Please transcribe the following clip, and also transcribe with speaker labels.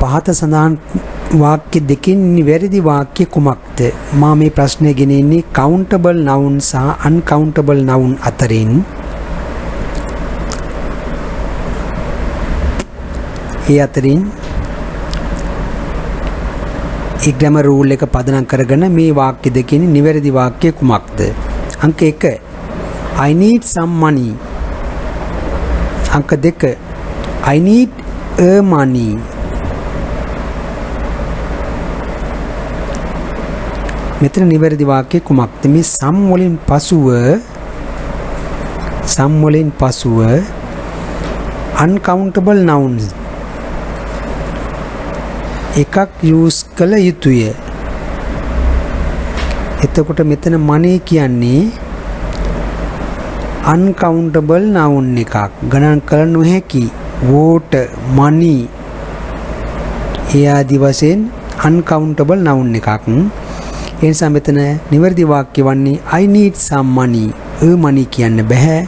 Speaker 1: පහත සඳහන් වාක්‍ය දෙකෙන් නිවැරදි වාක්‍ය කුමක්ද? මා මේ ප්‍රශ්නය ගෙනෙන්නේ countable noun සහ uncountable noun අතරින්. ඒ අතරින් ඒ grammar rule එක පදනම් කරගෙන මේ වාක්‍ය දෙකෙන් නිවැරදි වාක්‍ය කුමක්ද? අංක 1 I need some money. අංක 2 I need a money. මෙතන නිවැරදි වාක්‍ය කුමක්ද? මේ some වලින් පසුව uncountable nouns එකක් use කළ යුතුය. එතකොට මෙතන money කියන්නේ uncountable noun එකක්. ගණන් කළ නොහැකි. water, money ඒ ආදි වශයෙන් uncountable noun එකක්. ඒ නිසා මෙතන නිවැරදි වාක්‍ය වන්නේ I need some money. money කියන්න බෑ.